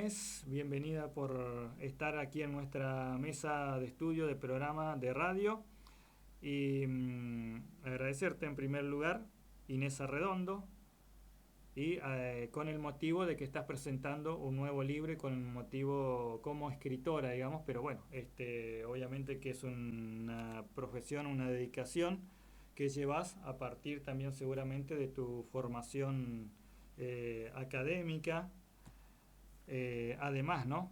Inés, bienvenida por estar aquí en nuestra mesa de estudio de programa de radio y agradecerte en primer lugar, Inés Arredondo, y con el motivo de que estás presentando un nuevo libro y con el motivo como escritora, digamos, pero bueno, obviamente que es una profesión, una dedicación que llevas a partir también seguramente de tu formación académica, además, ¿no?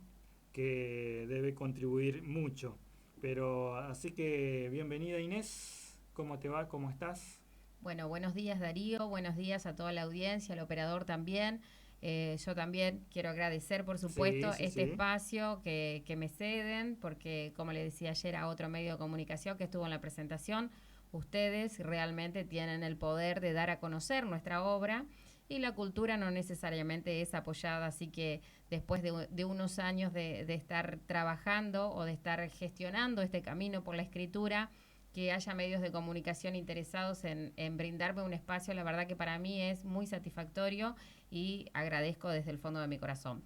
Que debe contribuir mucho. Pero así que bienvenida Inés, ¿cómo te va? ¿Cómo estás? Bueno, buenos días Darío, buenos días a toda la audiencia, al operador también. Yo también quiero agradecer, por Sí, supuesto, sí, este sí. espacio que me ceden, porque como le decía ayer a otro medio de comunicación que estuvo en la presentación, ustedes realmente tienen el poder de dar a conocer nuestra obra y la cultura no necesariamente es apoyada, así que después de unos años de estar trabajando o de estar gestionando este camino por la escritura, que haya medios de comunicación interesados en brindarme un espacio, la verdad que para mí es muy satisfactorio y agradezco desde el fondo de mi corazón.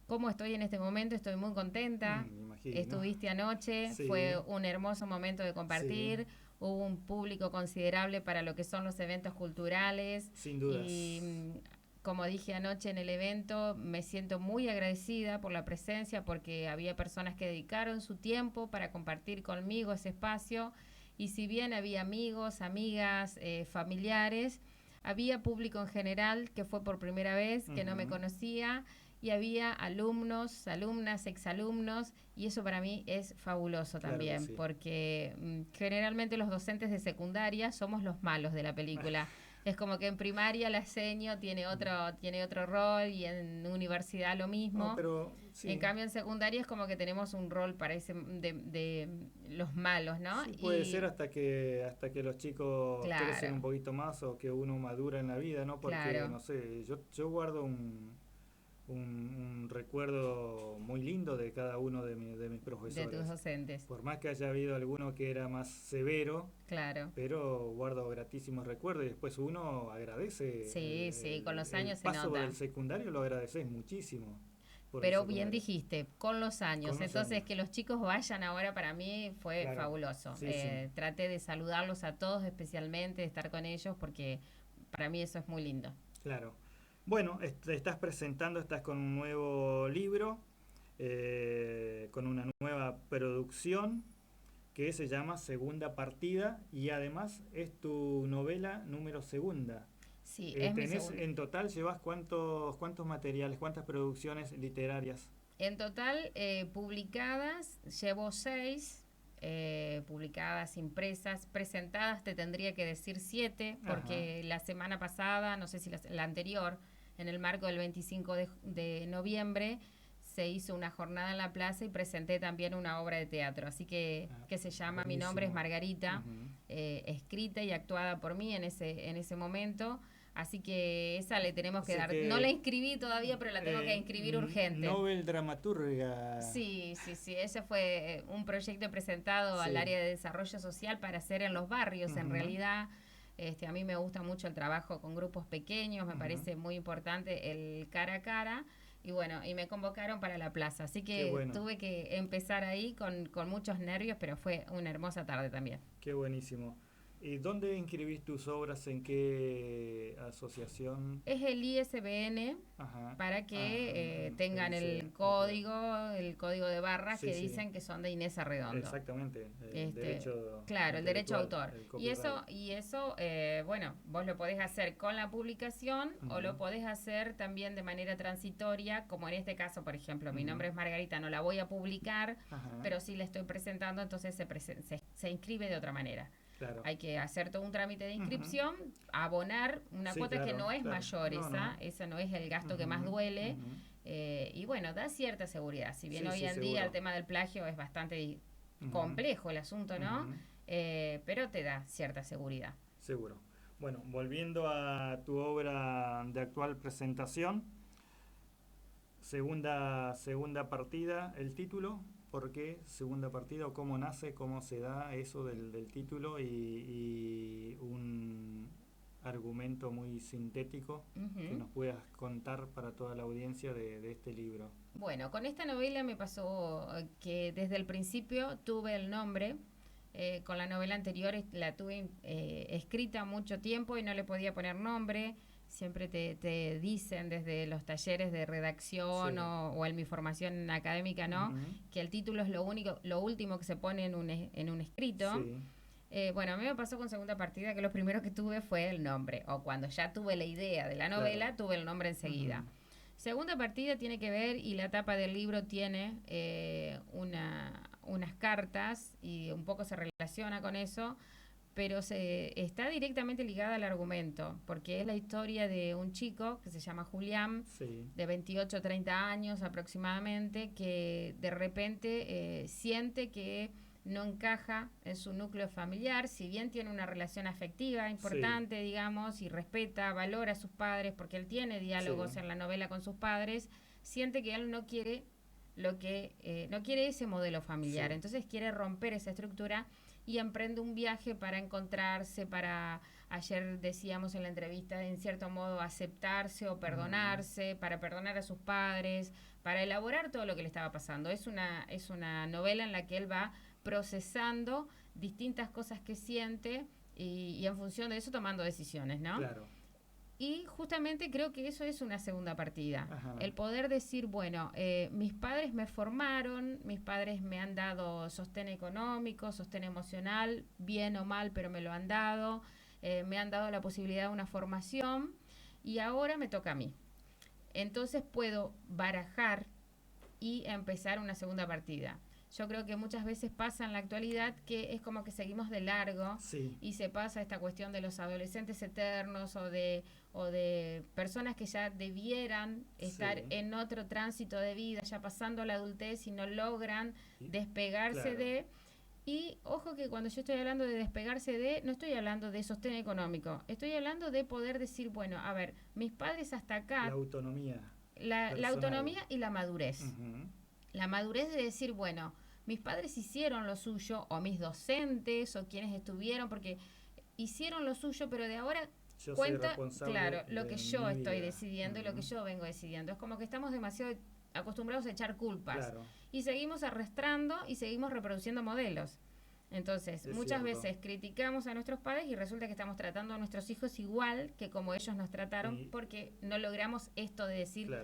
¿Cómo estoy en este momento? Estoy muy contenta. Me imagino. Estuviste anoche, fue Sí, un hermoso momento de sí, compartir, hubo un público considerable para lo que son los eventos culturales sin y dudas. como dije anoche en el evento, me siento muy agradecida por la presencia porque había personas que dedicaron su tiempo para compartir conmigo ese espacio y si bien había amigos, amigas, familiares, había público en general que fue por primera vez, que no me Ujú. conocía y había alumnos, alumnas, exalumnos y eso para mí es fabuloso Claro que también sí. porque generalmente los docentes de secundaria somos los malos de la película. Es como que en primaria la seño tiene otro rol y en universidad lo No, mismo. pero En sí. cambio en secundaria es como que tenemos un rol parece de los malos, ¿no? Sí, puede ser Y hasta que los chicos crecen un claro, poquito más o que uno madura en la vida, ¿no? Porque, claro, no sé, yo guardo un recuerdo muy lindo de cada uno de mis de tus profesores. docentes, Por más que haya habido alguno que era más severo, claro. pero guardo gratísimos recuerdos y después uno agradece Sí, sí, con los el años se paso por el nota. secundario, lo agradeces muchísimo por el Pero bien secundario, dijiste, con los con años. los Entonces, años. que los chicos vayan ahora para mí fue Claro, fabuloso. sí, sí, Traté de saludarlos a todos especialmente, de estar con ellos, porque para mí eso es muy lindo. claro. Bueno, estás presentando, estás con un nuevo libro, con una nueva producción que se llama Segunda Partida y además es tu novela número segunda. Sí, es mi Tenés segundo. en total, llevas cuántos materiales, cuántas producciones literarias. En total, publicadas, llevo 6, publicadas, impresas, presentadas, te tendría que decir 7, Ajá. porque la semana pasada, no sé si la anterior, en el marco del 25 de noviembre, se hizo una jornada en la plaza y presenté también una obra de teatro, así Ah, que se llama Mi nombre es buenísimo. Margarita, Ujú. escrita y actuada por mí en ese momento. Así que esa le tenemos O que sea dar. No la que inscribí todavía, pero la tengo que inscribir urgente. Nobel Dramaturga. Sí, sí, sí. Ese fue un proyecto presentado al Sí. área de desarrollo social para hacer en los barrios. En Ujú, realidad, a mí me gusta mucho el trabajo con grupos pequeños, me ujú. parece muy importante el cara a cara. Y bueno, y me convocaron para la plaza. Así Qué que bueno, tuve que empezar ahí con muchos nervios, pero fue una hermosa tarde también. qué buenísimo. ¿Y dónde inscribís tus obras? ¿En qué asociación? Es el ISBN Ajá. para Ah, que el tengan ICB, ok. el código de barras Sí, que sí, dicen que son de Inés Arredondo. exactamente. El Este, derecho claro, el derecho a intelectual, autor. el copyright. Bueno, vos lo podés hacer con la publicación o Ujú, lo podés hacer también de manera transitoria, como en este caso, por ejemplo, mi ujú. nombre es Margarita, no la voy a publicar, Ajá, pero sí la estoy presentando, entonces se inscribe de otra manera. claro. Hay que hacer todo un trámite de Ujú. inscripción, abonar una Sí, cuota que claro, no es claro. mayor No, no. esa no es el gasto que más Ujú, duele. ujú. Y bueno, da cierta seguridad. Si bien Sí, hoy sí, en día el seguro. tema del plagio es bastante Ujú, complejo el asunto, ¿no? ujú. Pero te da cierta seguridad. Seguro. Bueno, volviendo a tu obra de actual presentación, segunda partida, el título, ¿por qué segunda partida o cómo nace, cómo se da eso del título y argumento muy sintético que nos puedas contar para toda la audiencia de este libro. Bueno, con esta novela me pasó que desde el principio tuve el nombre. Con la novela anterior la tuve escrita mucho tiempo y no le podía poner nombre. Siempre te dicen desde los talleres de redacción Sí. o en mi formación académica, ¿no? Que el título es lo último que se pone en un escrito. Sí. Bueno, a mí me pasó con Segunda Partida que lo primero que tuve fue el nombre, o cuando ya tuve la idea de la novela, Claro. tuve el nombre enseguida. Segunda Partida tiene que ver, y la tapa del libro tiene unas cartas, y un poco se relaciona con eso, pero está directamente ligada al argumento, porque es la historia de un chico que se llama Julián, Sí. de 28 o 30 años aproximadamente, que de repente siente que no encaja en su núcleo familiar, si bien tiene una relación afectiva importante, digamos, y respeta, valora a sus padres, porque él tiene diálogos en la novela con sus padres, siente que él no quiere no quiere ese modelo familiar, entonces quiere romper esa estructura y emprende un viaje para encontrarse, para, ayer decíamos en la entrevista, en cierto modo aceptarse o perdonarse, para perdonar a sus padres, para elaborar todo lo que le estaba pasando. Es una novela en la que él va procesando distintas cosas que siente y en función de eso tomando decisiones, ¿no? Claro. Y justamente creo que eso es una segunda partida. Ajá. El poder decir, bueno, mis padres me formaron, mis padres me han dado sostén económico, sostén emocional, bien o mal, pero me lo han dado, me han dado la posibilidad de una formación y ahora me toca a mí. Entonces puedo barajar y empezar una segunda partida. Yo creo que muchas veces pasa en la actualidad que es como que seguimos de largo y se pasa esta cuestión de los adolescentes eternos o de personas que ya debieran estar en otro tránsito de vida, ya pasando la adultez y no logran despegarse de... Y ojo que cuando yo estoy hablando de despegarse de, no estoy hablando de sostén económico, estoy hablando de poder decir, bueno, a ver, mis padres hasta acá... La autonomía. La autonomía y la madurez. La madurez de decir, bueno, mis padres hicieron lo suyo, o mis docentes, o quienes estuvieron, porque hicieron lo suyo, pero de ahora yo cuenta, soy claro, lo que yo estoy vida. decidiendo y lo que yo vengo decidiendo. Es como que estamos demasiado acostumbrados a echar culpas. Y seguimos arrastrando y seguimos reproduciendo modelos. Entonces, muchas veces criticamos a nuestros padres y resulta que estamos tratando a nuestros hijos igual que como ellos nos trataron, porque no logramos esto de decir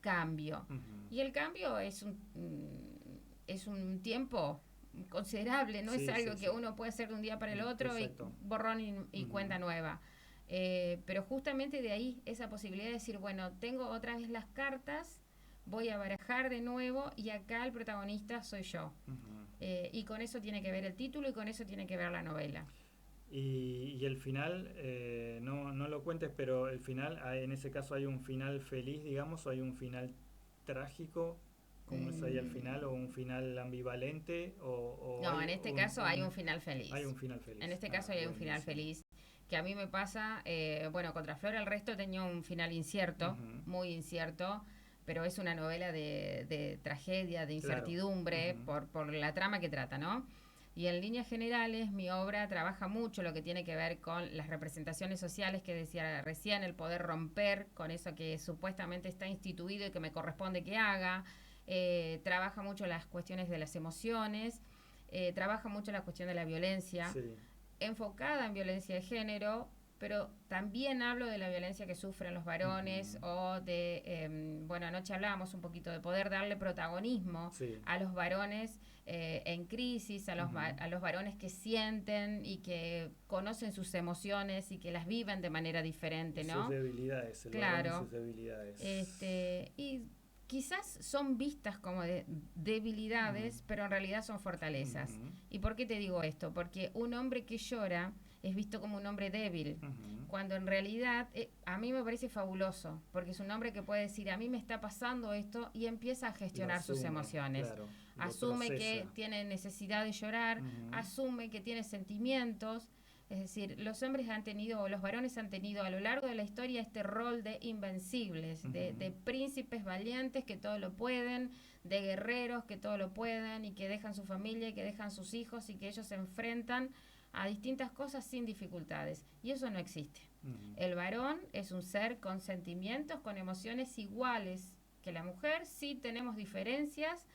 cambio. Y el cambio es un tiempo considerable, no es algo que uno puede hacer de un día para el otro y borrón y cuenta nueva. Pero justamente de ahí esa posibilidad de decir, bueno, tengo otra vez las cartas, voy a barajar de nuevo y acá el protagonista soy yo. Y con eso tiene que ver el título y con eso tiene que ver la novela. Y el final, no lo cuentes, pero el final, en ese caso hay un final feliz, digamos, o hay un final trágico, como es ahí al final, o un final ambivalente, no, en este caso hay un final feliz. Hay un final feliz. En este caso hay un final feliz. Que a mí me pasa, bueno, Contra Flor el resto tenía un final incierto, muy incierto, pero es una novela de tragedia, de incertidumbre, por la trama que trata, ¿no? Y en líneas generales, mi obra trabaja mucho lo que tiene que ver con las representaciones sociales que decía recién, el poder romper con eso que supuestamente está instituido y que me corresponde que haga. Trabaja mucho las cuestiones de las emociones, trabaja mucho la cuestión de la violencia, enfocada en violencia de género, pero también hablo de la violencia que sufren los varones o de, bueno, anoche hablábamos un poquito de poder darle protagonismo a los varones en crisis, a los varones que sienten y que conocen sus emociones y que las viven de manera diferente, ¿no? Sus debilidades, sus debilidades. Y quizás son vistas como debilidades, pero en realidad son fortalezas. ¿Y por qué te digo esto? Porque un hombre que llora es visto como un hombre débil, cuando en realidad a mí me parece fabuloso, porque es un hombre que puede decir, a mí me está pasando esto, y empieza a gestionar sus emociones. Asume que tiene necesidad de llorar, asume que tiene sentimientos. Es decir, los hombres han tenido, o los varones han tenido a lo largo de la historia este rol de invencibles, de príncipes valientes que todo lo pueden, de guerreros que todo lo pueden y que dejan su familia y que dejan sus hijos y que ellos se enfrentan a distintas cosas sin dificultades. Y eso no existe. El varón es un ser con sentimientos, con emociones iguales que la mujer. Sí tenemos diferencias,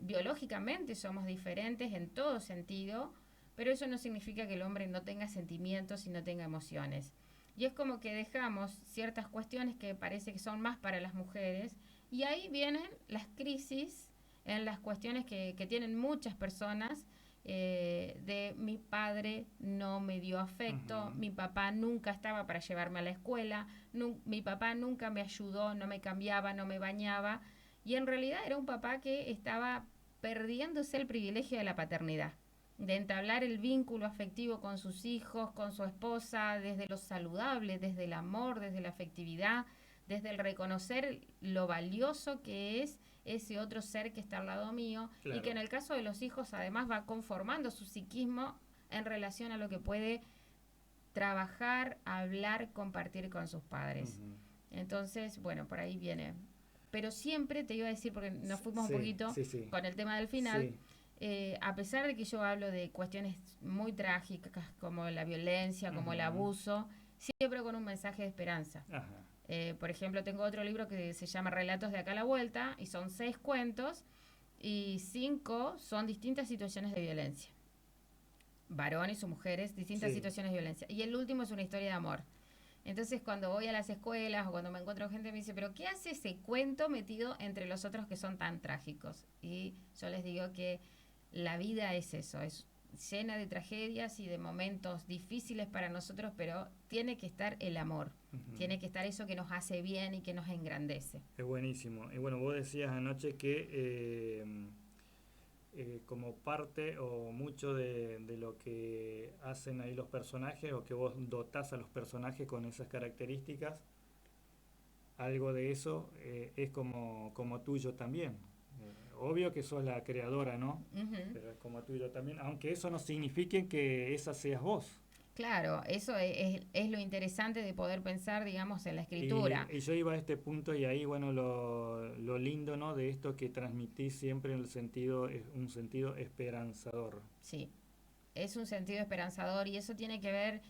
biológicamente somos diferentes en todo sentido, pero eso no significa que el hombre no tenga sentimientos y no tenga emociones. Y es como que dejamos ciertas cuestiones que parece que son más para las mujeres, y ahí vienen las crisis en las cuestiones que tienen muchas personas, de mi padre no me dio afecto, mi papá nunca estaba para llevarme a la escuela, mi papá nunca me ayudó, no me cambiaba, no me bañaba, y en realidad era un papá que estaba perdiéndose el privilegio de la paternidad, de entablar el vínculo afectivo con sus hijos, con su esposa, desde lo saludable, desde el amor, desde la afectividad, desde el reconocer lo valioso que es ese otro ser que está al lado mío, claro. Y que en el caso de los hijos además va conformando su psiquismo en relación a lo que puede trabajar, hablar, compartir con sus padres. Entonces, bueno, por ahí viene. Pero siempre te iba a decir, porque nos fuimos un poquito con el tema del final, a pesar de que yo hablo de cuestiones muy trágicas como la violencia, como el abuso, siempre con un mensaje de esperanza. Por ejemplo, tengo otro libro que se llama Relatos de acá a la vuelta, y son 6 cuentos, y 5 son distintas situaciones de violencia. Varones o mujeres, distintas situaciones de violencia. Y el último es una historia de amor. Entonces, cuando voy a las escuelas o cuando me encuentro gente, me dice, ¿pero qué hace ese cuento metido entre los otros que son tan trágicos? Y yo les digo que la vida es eso, es llena de tragedias y de momentos difíciles para nosotros, pero tiene que estar el amor, tiene que estar eso que nos hace bien y que nos engrandece. Es buenísimo. Y bueno, vos decías anoche que como parte o mucho de lo que hacen ahí los personajes, o que vos dotás a los personajes con esas características, algo de eso es como tuyo también. Obvio que sos la creadora, ¿no? Pero es como tuyo también, aunque eso no signifique que esa seas vos. Claro, eso es lo interesante de poder pensar, digamos, en la escritura. Y yo iba a este punto, y ahí, bueno, lo lindo, ¿no?, de esto que transmitís siempre en el sentido, es un sentido esperanzador. Sí, es un sentido esperanzador, y eso tiene que ver,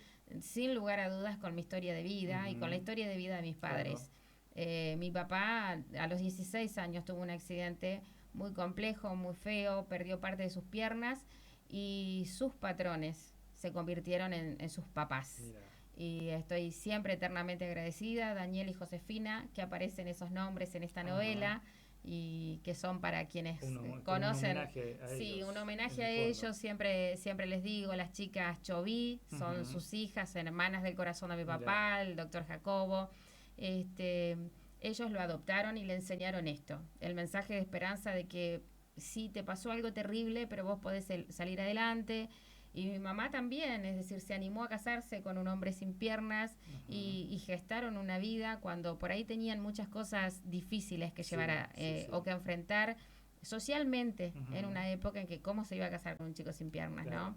sin lugar a dudas, con mi historia de vida y con la historia de vida de mis padres. Claro. Mi papá a los 16 años tuvo un accidente muy complejo, muy feo, perdió parte de sus piernas, y sus patrones se convirtieron en sus papás. Mira. Y estoy siempre eternamente agradecida, Daniel y Josefina, que aparecen esos nombres en esta novela, y que son para quienes conocen. Un homenaje a ellos. Un homenaje a ellos, siempre les digo, las chicas Choví, son sus hijas, hermanas del corazón de mi papá, el doctor Jacobo. Ellos lo adoptaron y le enseñaron esto, el mensaje de esperanza de que sí, te pasó algo terrible, pero vos podés salir adelante. Y mi mamá también, es decir, se animó a casarse con un hombre sin piernas, y gestaron una vida cuando por ahí tenían muchas cosas difíciles que llevar o que enfrentar socialmente, en una época en que cómo se iba a casar con un chico sin piernas, claro. ¿No?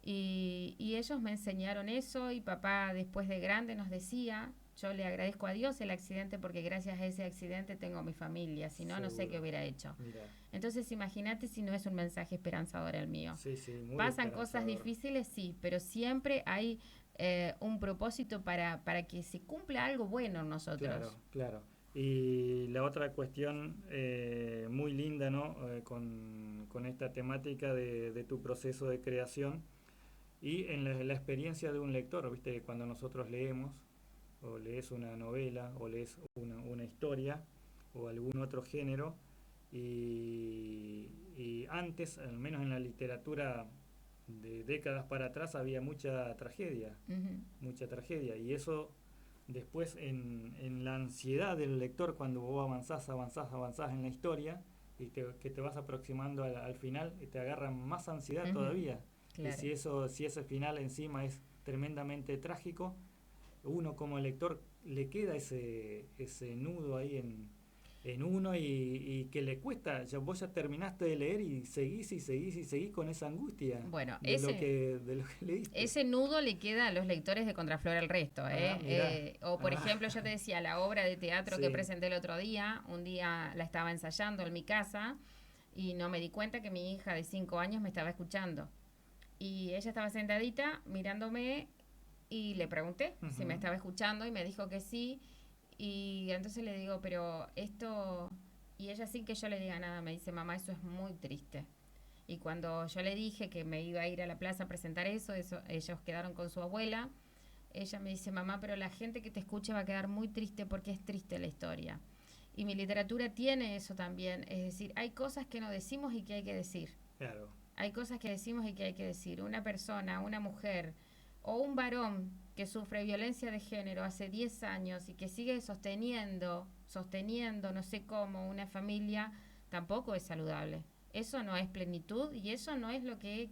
Y ellos me enseñaron eso, y papá después de grande nos decía, yo le agradezco a Dios el accidente, porque gracias a ese accidente tengo mi familia, si no, no sé qué hubiera hecho. Mira. Entonces imagínate si no es un mensaje esperanzador el mío. Muy pasan cosas difíciles, sí, pero siempre hay un propósito para que se cumpla algo bueno en nosotros. Claro. Y la otra cuestión muy linda, ¿no?, con esta temática de tu proceso de creación, y en la experiencia de un lector, ¿viste? Cuando nosotros leemos, o lees una novela, o lees una historia, o algún otro género, y antes, al menos en la literatura de décadas para atrás, había mucha tragedia, y eso después en la ansiedad del lector, cuando vos avanzás en la historia, y que te vas aproximando al final, te agarra más ansiedad todavía. Claro. Y si ese final encima es tremendamente trágico, uno como lector le queda ese nudo ahí en uno, y que le cuesta, vos ya terminaste de leer y seguís con esa angustia. Bueno, de lo que leíste. Ese nudo le queda a los lectores de Contraflor el resto, o por ejemplo, yo te decía, la obra de teatro que presenté el otro día, un día la estaba ensayando en mi casa, y no me di cuenta que mi hija de 5 años me estaba escuchando, y ella estaba sentadita mirándome, Y le pregunté si me estaba escuchando y me dijo que sí. Y entonces le digo, pero esto... Y ella sin que yo le diga nada me dice, mamá, eso es muy triste. Y cuando yo le dije que me iba a ir a la plaza a presentar eso, ellos quedaron con su abuela. Ella me dice, mamá, pero la gente que te escuche va a quedar muy triste porque es triste la historia. Y mi literatura tiene eso también. Es decir, hay cosas que no decimos y que hay que decir. Claro. Hay cosas que decimos y que hay que decir. Una persona, una mujer o un varón que sufre violencia de género hace 10 años y que sigue sosteniendo, no sé cómo, una familia, tampoco es saludable. Eso no es plenitud y eso no es lo que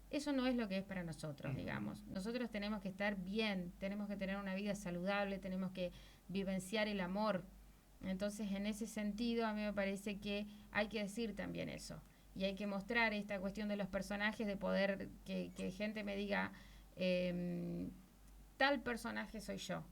eso no es lo que es para nosotros, digamos. Nosotros tenemos que estar bien, tenemos que tener una vida saludable, tenemos que vivenciar el amor. Entonces, en ese sentido, a mí me parece que hay que decir también eso. Y hay que mostrar esta cuestión de los personajes, de poder que gente me diga, tal personaje soy yo.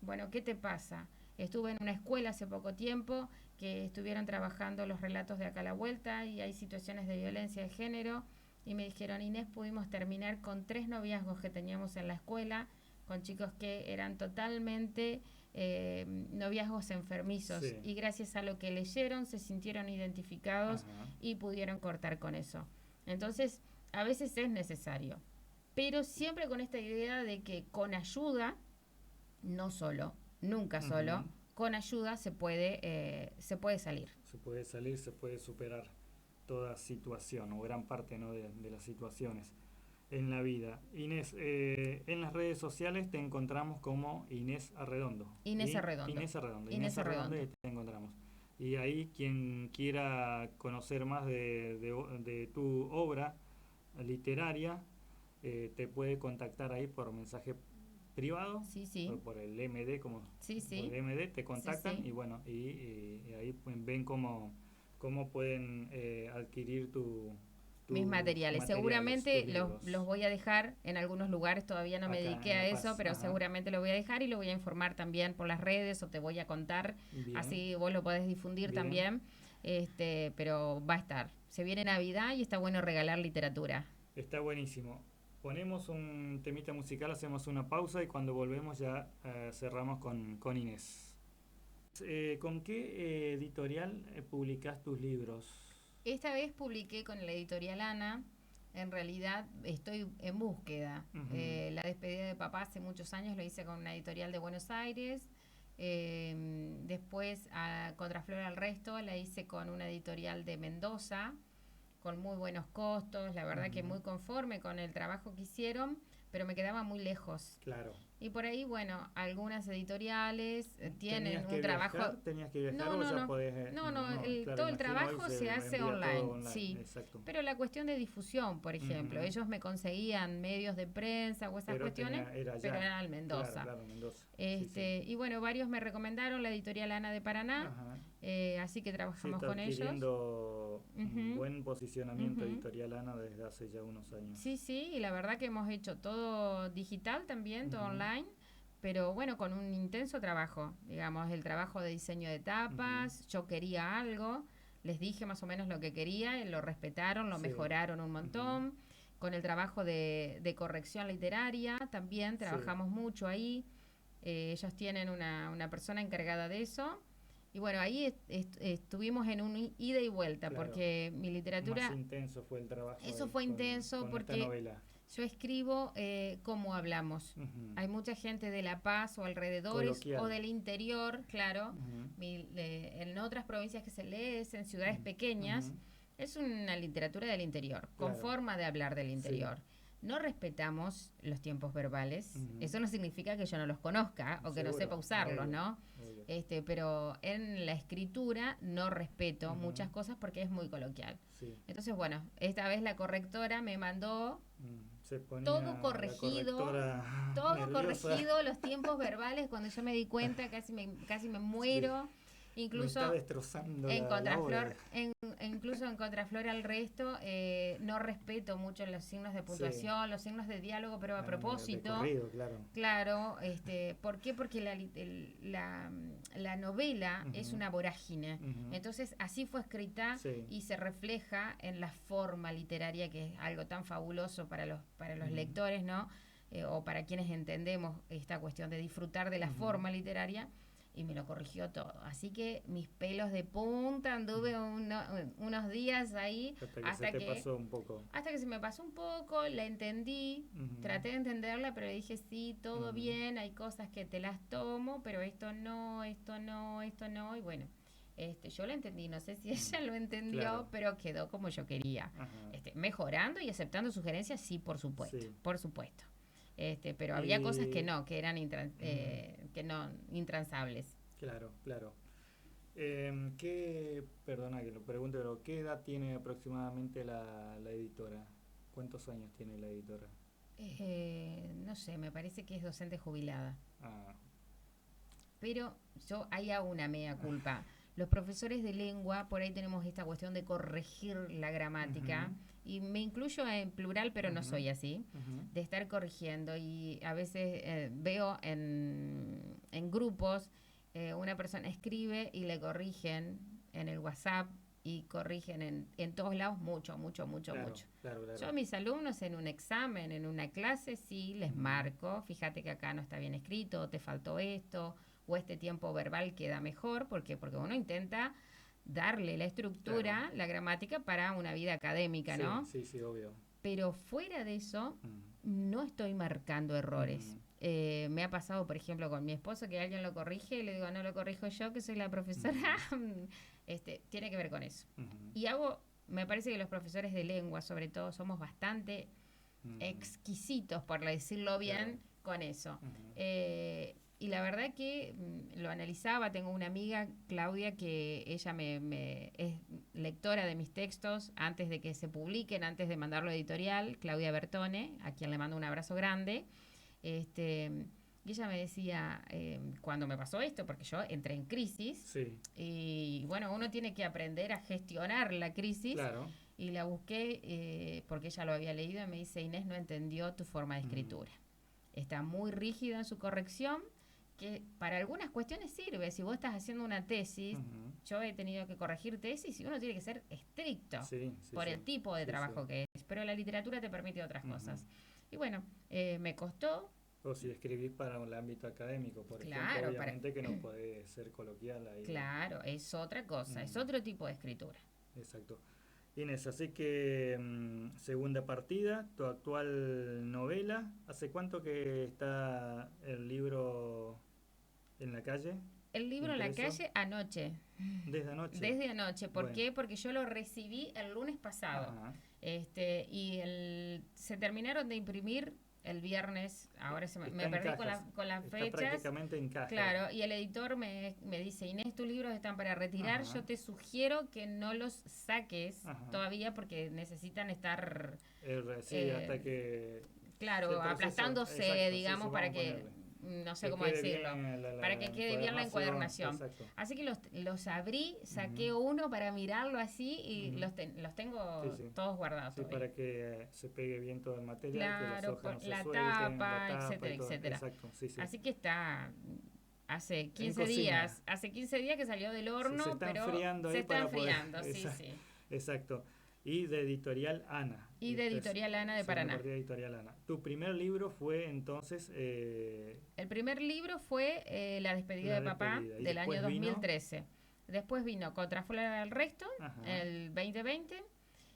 Bueno, ¿qué te pasa? Estuve en una escuela hace poco tiempo que estuvieron trabajando los relatos de Acá a la Vuelta y hay situaciones de violencia de género y me dijeron, Inés, pudimos terminar con 3 noviazgos que teníamos en la escuela, con chicos que eran totalmente noviazgos enfermizos. Sí. Y gracias a lo que leyeron se sintieron identificados y pudieron cortar con eso. Entonces, a veces es necesario, pero siempre con esta idea de que con ayuda, no solo, nunca solo, con ayuda se puede salir. Se puede superar toda situación o gran parte, ¿no?, de las situaciones en la vida. Inés, en las redes sociales te encontramos como Inés Arredondo. Inés Arredondo, te encontramos. Y ahí quien quiera conocer más de tu obra literaria, te puede contactar ahí por mensaje privado, por el MD, por el MD te contactan y bueno, y ahí ven cómo pueden adquirir mis materiales. Seguramente los voy a dejar en algunos lugares, todavía no me dediqué a eso, pero seguramente lo voy a dejar y lo voy a informar también por las redes o te voy a contar, así vos lo podés difundir también, pero va a estar. Se viene Navidad y está bueno regalar literatura. Está buenísimo. Ponemos un temita musical, hacemos una pausa y cuando volvemos ya cerramos con Inés. ¿Con qué editorial publicás tus libros? Esta vez publiqué con la editorial Ana. En realidad estoy en búsqueda. La despedida de papá hace muchos años lo hice con una editorial de Buenos Aires. Después a Contraflor al Resto la hice con una editorial de Mendoza, con muy buenos costos, la verdad que muy conforme con el trabajo que hicieron, pero me quedaba muy lejos. Claro. Y por ahí, bueno, algunas editoriales tienen un trabajo... ¿Tenías que viajar o ya podés...? Todo el trabajo se hace online, sí. Exacto. Pero la cuestión de difusión, por ejemplo, ellos me conseguían medios de prensa o esas cuestiones, pero era en Mendoza. Claro, Mendoza. Y bueno, varios me recomendaron la editorial Ana de Paraná, así que trabajamos con ellos. Un buen posicionamiento editorial Ana desde hace ya unos años. Sí, y la verdad que hemos hecho todo digital también, todo online, pero bueno, con un intenso trabajo, digamos, el trabajo de diseño de tapas. Yo quería algo, les dije más o menos lo que quería, lo respetaron, lo mejoraron un montón. Con el trabajo de corrección literaria también trabajamos mucho ahí. Ellos tienen una persona encargada de eso. Y bueno, ahí estuvimos en un ida y vuelta, porque mi literatura... Más intenso fue el trabajo. Eso fue intenso porque yo escribo como hablamos. Hay mucha gente de La Paz o alrededores coloquial, o del interior, claro. En otras provincias que se lee es en ciudades pequeñas. Es una literatura del interior, con forma de hablar del interior. No respetamos los tiempos verbales. Eso no significa que yo no los conozca o que no sepa usarlos, ¿no? Pero en la escritura no respeto muchas cosas porque es muy coloquial. Entonces, bueno, esta vez la correctora me mandó todo corregido, los tiempos verbales. Cuando yo me di cuenta casi me muero. Incluso me está destrozando en la Contraflor, obra. incluso en Contraflor al resto, no respeto mucho los signos de puntuación, los signos de diálogo, pero a propósito, De corrido, claro. claro, ¿por qué? Porque la novela es una vorágine. Entonces, así fue escrita y se refleja en la forma literaria, que es algo tan fabuloso para los lectores, ¿no? O para quienes entendemos esta cuestión de disfrutar de la forma literaria. Y me lo corrigió todo. Así que mis pelos de punta, anduve unos días ahí hasta que se te pasó un poco. Hasta que se me pasó un poco, la entendí, traté de entenderla, pero dije, sí, todo bien, hay cosas que te las tomo, pero esto no, y bueno, yo lo entendí, no sé si ella lo entendió, claro. pero quedó como yo quería. Mejorando y aceptando sugerencias, sí, por supuesto, por supuesto. Pero había cosas que no, que eran intransables. Claro, claro. Perdona que lo pregunte, pero ¿qué edad tiene aproximadamente la editora? ¿Cuántos años tiene la editora? No sé, me parece que es docente jubilada. Ah. Pero yo ahí hago una mea culpa. Los profesores de lengua, por ahí tenemos esta cuestión de corregir la gramática, y me incluyo en plural, pero no soy así, de estar corrigiendo, y a veces veo en grupos, una persona escribe y le corrigen en el WhatsApp, y corrigen en todos lados mucho. Claro. Yo a mis alumnos en un examen, en una clase, sí les marco, fíjate que acá no está bien escrito, te faltó esto, o este tiempo verbal queda mejor, porque uno intenta darle la estructura, la gramática para una vida académica, ¿no? Sí, obvio. Pero fuera de eso, no estoy marcando errores. Me ha pasado, por ejemplo, con mi esposo, que alguien lo corrige y le digo, no lo corrijo yo, que soy la profesora. Tiene que ver con eso. Y me parece que los profesores de lengua, sobre todo, somos bastante exquisitos, por decirlo bien, con eso. Y la verdad que lo analizaba. Tengo una amiga, Claudia, que ella es lectora de mis textos antes de que se publiquen, antes de mandarlo a editorial, Claudia Bertone, a quien le mando un abrazo grande. Y ella me decía, cuando me pasó esto, porque yo entré en crisis, y bueno, uno tiene que aprender a gestionar la crisis, y la busqué porque ella lo había leído, y me dice, Inés no entendió tu forma de escritura. Está muy rígida en su corrección, que para algunas cuestiones sirve. Si vos estás haciendo una tesis, yo he tenido que corregir tesis, y uno tiene que ser estricto por el tipo de trabajo que es, pero la literatura te permite otras cosas. Y bueno, me costó. O si escribís para el ámbito académico, por ejemplo, obviamente que no podés ser coloquial ahí. Claro, es otra cosa, es otro tipo de escritura. Exacto. Inés, así que segunda partida, tu actual novela. ¿Hace cuánto que está el libro en la calle? El libro en la calle anoche. ¿Desde anoche? Desde anoche. ¿Por qué? Porque yo lo recibí el lunes pasado. Y se terminaron de imprimir el viernes. Ahora me perdí con las fechas. Está prácticamente en caja. Claro, y el editor me dice, Inés, tus libros están para retirar. Yo te sugiero que no los saques todavía, porque necesitan estar... hasta que... Claro, aplastándose, digamos, para que... No sé cómo decirlo, para que quede bien la encuadernación. Así que los abrí, saqué uno para mirarlo así, y los tengo todos guardados. Para que se pegue bien todo el material, claro, que las hojas no se la suelten, tapa, la tapa, etcétera. Exacto, Así que está... Hace 15 días que salió del horno, se está pero enfriando se está enfriando, sí. Exacto. Y de Editorial Ana. Y de Editorial Ana de Paraná. Editorial Ana. Tu primer libro fue entonces... El primer libro fue La despedida de papá, del año 2013. Después vino Contraflor al resto, en el 2020.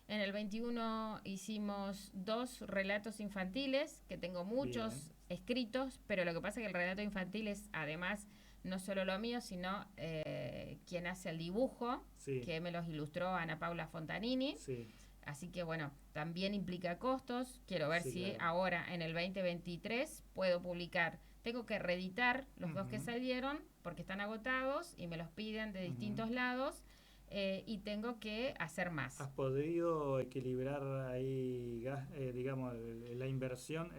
En el 21 hicimos 2 relatos infantiles, que tengo muchos escritos, pero lo que pasa es que el relato infantil es, además, no solo lo mío, sino quien hace el dibujo, que me los ilustró Ana Paula Fontanini. Así que bueno, también implica costos. Quiero ver si ahora en el 2023 puedo publicar. Tengo que reeditar los 2 que salieron, porque están agotados y me los piden de distintos lados. y tengo que hacer más. ¿Has podido equilibrar ahí, digamos, la inversión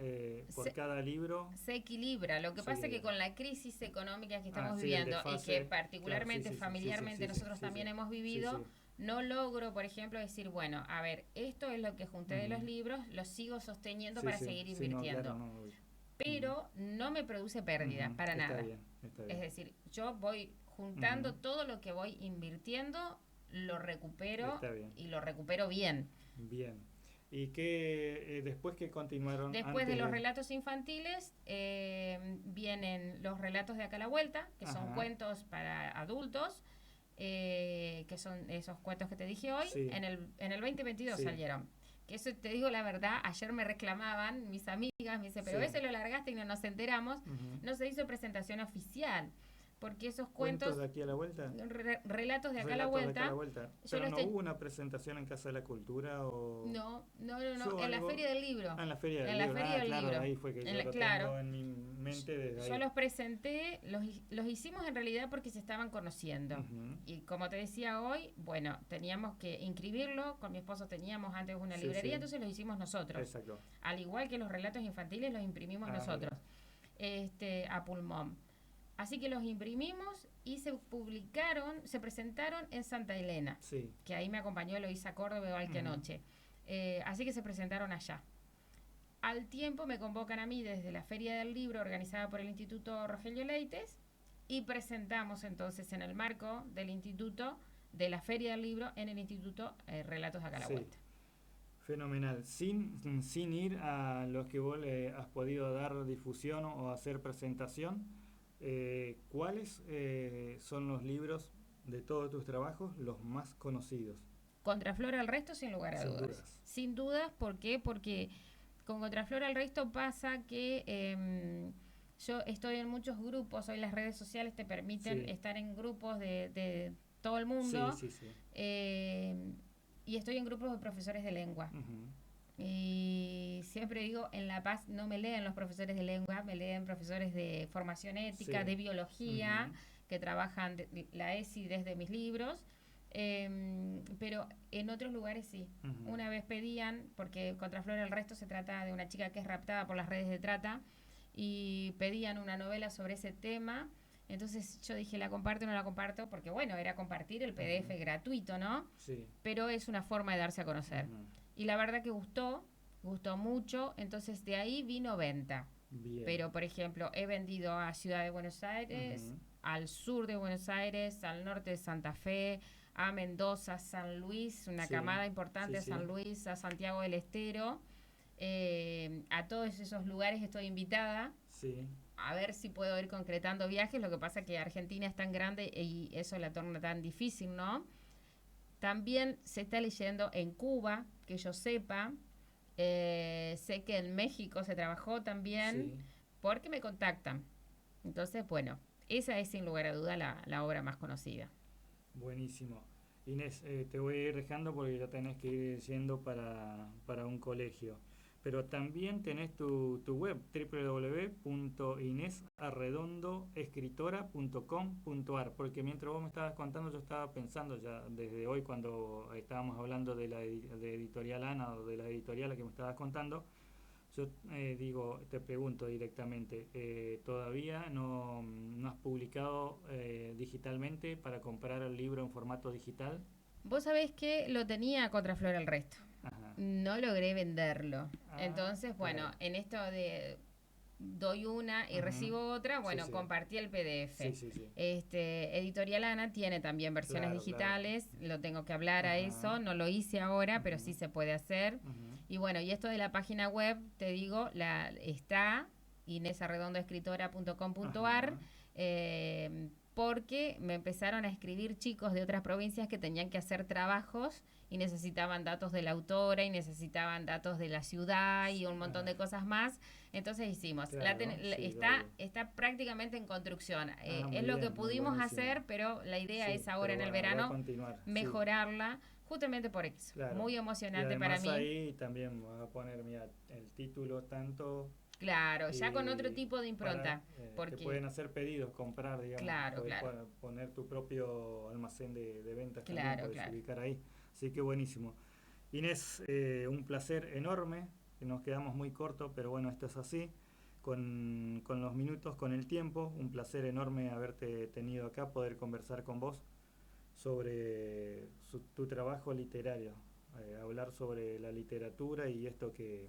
por cada libro? Se equilibra. Lo que Sí. pasa es que con la crisis económica que estamos Sí, viviendo el desfase, y que particularmente, claro, sí, familiarmente, nosotros también hemos vivido, sí. no logro, por ejemplo, decir, bueno, a ver, esto es lo que junté de los libros, lo sigo sosteniendo para seguir invirtiendo. No, claro, Pero no me produce pérdida, para está nada. Bien. Es decir, yo voy juntando todo lo que voy invirtiendo, lo recupero y lo recupero bien. Bien. ¿Y qué después que continuaron? Después de los relatos infantiles vienen los relatos de Acá a la Vuelta, que son cuentos para adultos, que son esos cuentos que te dije hoy. Sí. En el 2022 salieron. Que eso te digo la verdad, ayer me reclamaban mis amigas, me dice, pero ese lo largaste y no nos enteramos. No se hizo presentación oficial. Porque esos cuentos de aquí a la vuelta, relatos de acá a la vuelta, pero no hubo una presentación en Casa de la Cultura o no, en la Feria del Libro. En la Feria del Libro. Ahí fue que yo lo tengo en mi mente desde ahí. Yo los presenté, los hicimos en realidad porque se estaban conociendo. Y como te decía hoy, bueno, teníamos que inscribirlo, con mi esposo teníamos antes una librería, entonces los hicimos nosotros. Exacto. Al igual que los relatos infantiles los imprimimos nosotros, a pulmón. Así que los imprimimos y se presentaron en Santa Elena, que ahí me acompañó Eloísa Córdoba igual que anoche. Así que se presentaron allá. Al tiempo me convocan a mí desde la Feria del Libro organizada por el Instituto Rogelio Leites y presentamos entonces en el marco del Instituto, de la Feria del Libro, en el Instituto Relatos de Acá a la Vuelta. Fenomenal. Sin ir a los que vos le has podido dar difusión o hacer presentación, ¿cuáles son los libros de todos tus trabajos los más conocidos? Contraflor al Resto, sin lugar a dudas. Sin dudas, ¿por qué? Porque con Contraflor al Resto pasa que yo estoy en muchos grupos, hoy las redes sociales te permiten estar en grupos de todo el mundo, y estoy en grupos de profesores de lengua. Y siempre digo, en La Paz no me leen los profesores de lengua, me leen profesores de formación ética, de biología, que trabajan la ESI desde mis libros, pero en otros lugares sí. Una vez pedían, porque Contraflor al Resto se trata de una chica que es raptada por las redes de trata, y pedían una novela sobre ese tema. Entonces yo dije, ¿la comparto o no la comparto? Porque bueno, era compartir el PDF gratuito, ¿no? Sí. Pero es una forma de darse a conocer. Y la verdad que gustó mucho, entonces de ahí vino venta. Bien. Pero, por ejemplo, he vendido a Ciudad de Buenos Aires, al sur de Buenos Aires, al norte de Santa Fe, a Mendoza, San Luis, una camada importante a San Luis, a Santiago del Estero. A todos esos lugares estoy invitada. A ver si puedo ir concretando viajes. Lo que pasa es que Argentina es tan grande y eso la torna tan difícil, ¿no? También se está leyendo en Cuba, que yo sepa. Sé que en México se trabajó también, porque me contactan. Entonces, bueno, esa es sin lugar a duda la obra más conocida. Buenísimo. Inés, te voy a ir dejando porque ya tenés que ir yendo para un colegio. Pero también tenés tu web, www.inesarredondoescritora.com.ar, porque mientras vos me estabas contando, yo estaba pensando ya desde hoy, cuando estábamos hablando de Editorial Ana o de la editorial que me estabas contando, yo te pregunto directamente, ¿todavía no has publicado digitalmente para comprar el libro en formato digital? Vos sabés que lo tenía Contraflor al Resto. No logré venderlo. Entonces, bueno, en esto de doy una y recibo otra, bueno, compartí el PDF. Editorial Ana tiene también versiones digitales, lo tengo que hablar a eso, no lo hice ahora, pero sí se puede hacer. Y bueno, y esto de la página web, te digo, está inesarredondoescritora.com.ar, porque me empezaron a escribir chicos de otras provincias que tenían que hacer trabajos y necesitaban datos de la autora y necesitaban datos de la ciudad y un montón de cosas más. Entonces hicimos, está prácticamente en construcción. Es lo que pudimos hacer, pero la idea es ahora en el verano mejorarla, justamente por eso. Muy emocionante para mí. Ahí también voy a poner el título tanto Claro, ya con otro tipo de impronta. Te pueden hacer pedidos, comprar, digamos. Claro, Poner tu propio almacén de ventas también, claro, puedes ubicar ahí. Así que buenísimo. Inés, un placer enorme, que nos quedamos muy cortos, pero bueno, esto es así. Con los minutos, con el tiempo, un placer enorme haberte tenido acá, poder conversar con vos sobre tu trabajo literario, hablar sobre la literatura y esto que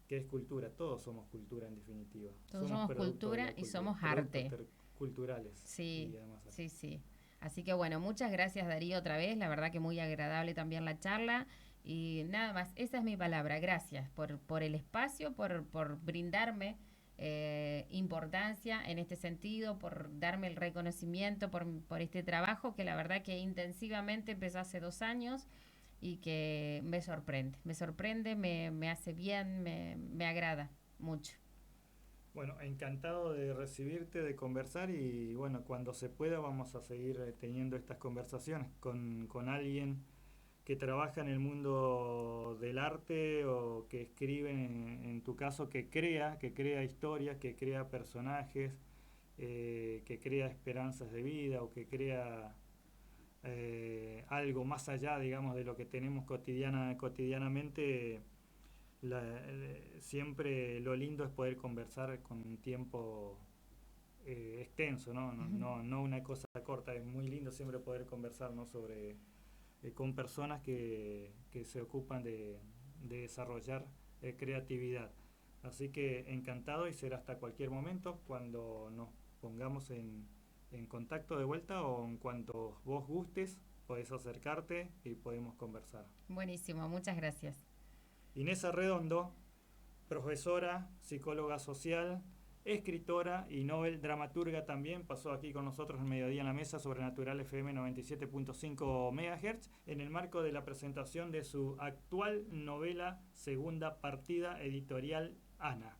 es cultura. Todos somos cultura en definitiva. Todos somos cultura y somos arte. Culturales. Sí, sí, sí. Así que bueno, muchas gracias Darío otra vez, la verdad que muy agradable también la charla y nada más, esa es mi palabra, gracias por el espacio, por brindarme importancia en este sentido, por darme el reconocimiento por este trabajo que la verdad que intensivamente empezó hace 2 años y que me sorprende, me hace bien, me agrada mucho. Bueno, encantado de recibirte, de conversar y bueno, cuando se pueda vamos a seguir teniendo estas conversaciones con alguien que trabaja en el mundo del arte o que escribe, en tu caso, que crea historias, que crea personajes, que crea esperanzas de vida o que crea algo más allá, digamos, de lo que tenemos cotidianamente. Siempre lo lindo es poder conversar con un tiempo extenso, ¿no? No una cosa corta. Es muy lindo siempre poder conversar, ¿no? sobre con personas que se ocupan de desarrollar creatividad. Así que encantado y será hasta cualquier momento cuando nos pongamos en contacto de vuelta o en cuanto vos gustes, podés acercarte y podemos conversar. Buenísimo, muchas gracias. Inés Arredondo, profesora, psicóloga social, escritora y novel dramaturga también, pasó aquí con nosotros el mediodía en la mesa sobre Natural FM 97.5 MHz en el marco de la presentación de su actual novela Segunda Partida, editorial Ana.